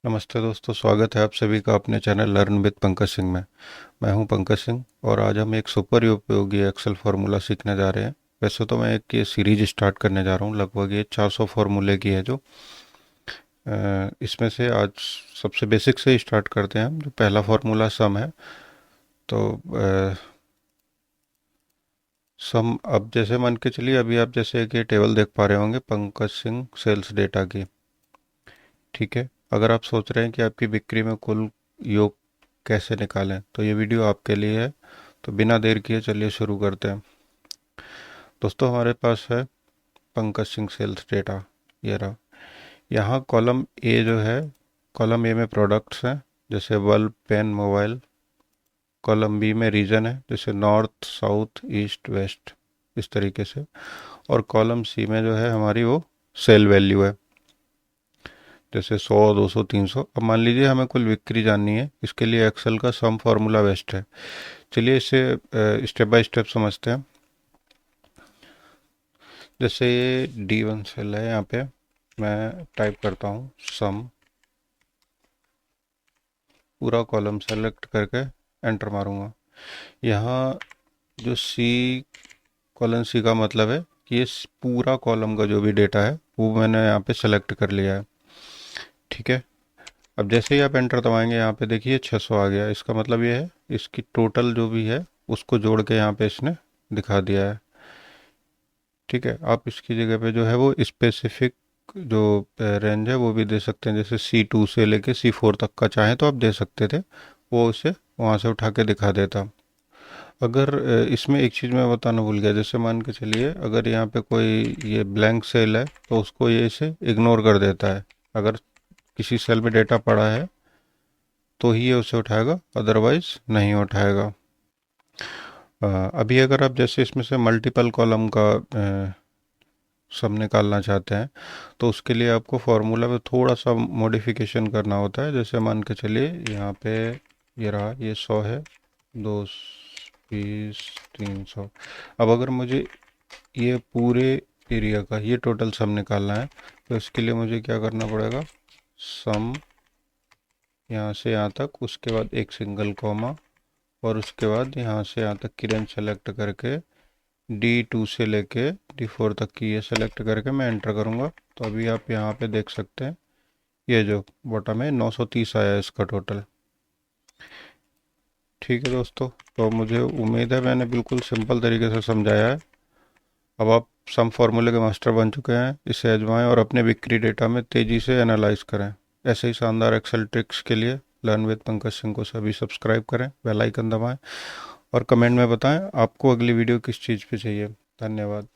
नमस्ते दोस्तों, स्वागत है आप सभी का अपने channel learn with Pankaj Singh में। मैं हूं पंकज सिंह और आज हम एक सुपर उपयोगी एक्सेल फार्मूला सीखने जा रहे हैं। वैसे तो मैं एक ये सीरीज स्टार्ट करने जा रहा हूं, लगभग ये 400 फार्मूले की है जो इसमें से आज सबसे बेसिक से ही स्टार्ट करते हैं हम। जो पहला फार्मूला सम है, तो सम अब जैसे मान के चलिए, अभी आप जैसे कि टेबल देख पा रहे होंगे पंकज सिंह सेल्स डेटा की। ठीक है, अगर आप सोच रहे हैं कि आपकी बिक्री में कुल योग कैसे निकालें, तो ये वीडियो आपके लिए है। तो बिना देर किए चलिए शुरू करते हैं। दोस्तों, हमारे पास है पंकज सिंह सेल्स डेटा। ये रहा। यहाँ कॉलम ए जो है, कॉलम ए में प्रोडक्ट्स हैं, जैसे bulb, pen, mobile. Column B में रीजन है, जैसे नॉर्थ, साउथ, ईस्ट, वेस्ट, इस तरीके से। और कॉलम सी में जो है हमारी वो सेल वैल्यू है, जैसे 100, 200, 300। अब मान लीजिए हमें कुल बिक्री जाननी है, इसके लिए एक्सेल का सम फार्मूला बेस्ट है। चलिए इसे स्टेप बाय स्टेप समझते हैं। जैसे ये D1 सेल है, यहाँ पे मैं टाइप करता हूँ सम, पूरा कॉलम सेलेक्ट करके एंटर मारूंगा। यहाँ जो सी, कॉलम सी का मतलब है कि ये पूरा कॉलम का जो भी डेटा है वो मैंने यहाँ पे सेलेक्ट कर लिया है। ठीक है, अब जैसे ही आप एंटर दबाएंगे, यहाँ पे देखिए 600 आ गया। इसका मतलब ये है इसकी टोटल जो भी है उसको जोड़ के यहाँ पे इसने दिखा दिया है। ठीक है, आप इसकी जगह पे जो है वो स्पेसिफिक जो रेंज है वो भी दे सकते हैं, जैसे C2 से लेके C4 तक का चाहें तो आप दे सकते थे, वो उसे वहाँ से उठा के दिखा देता। अगर इसमें एक चीज़ मैं बताना भूल गया, जैसे मान के चलिए अगर यहाँ पे कोई ये ब्लैंक सेल है तो उसको ये इसे इग्नोर कर देता है। अगर किसी सेल में डेटा पड़ा है तो ही ये उसे उठाएगा, अदरवाइज नहीं उठाएगा। अभी अगर आप जैसे इसमें से मल्टीपल कॉलम का सम निकालना चाहते हैं, तो उसके लिए आपको फार्मूला में थोड़ा सा मॉडिफिकेशन करना होता है। जैसे मान के चलिए यहाँ पे ये रहा, ये 100 है, 220, 300। अब अगर मुझे ये पूरे एरिया का ये टोटल सम निकालना है, तो इसके लिए मुझे क्या करना पड़ेगा, सम यहाँ से यहाँ तक, उसके बाद एक सिंगल कॉमा, और उसके बाद यहाँ से यहाँ तक की रेंज सेलेक्ट करके D2 से लेके D4 तक की ये सेलेक्ट करके मैं एंटर करूँगा। तो अभी आप यहाँ पे देख सकते हैं ये जो बॉटम है 930 आया है इसका टोटल। ठीक है दोस्तों, तो मुझे उम्मीद है मैंने बिल्कुल सिंपल तरीके से समझाया है। अब आप सम फार्मूले के मास्टर बन चुके हैं। इसे आजमाएं और अपने बिक्री डेटा में तेज़ी से एनालाइज करें। ऐसे ही शानदार एक्सेल ट्रिक्स के लिए लर्न विद पंकज सिंह को सभी सब्सक्राइब करें, बेल आइकन दबाएं और कमेंट में बताएं आपको अगली वीडियो किस चीज़ पे चाहिए। धन्यवाद।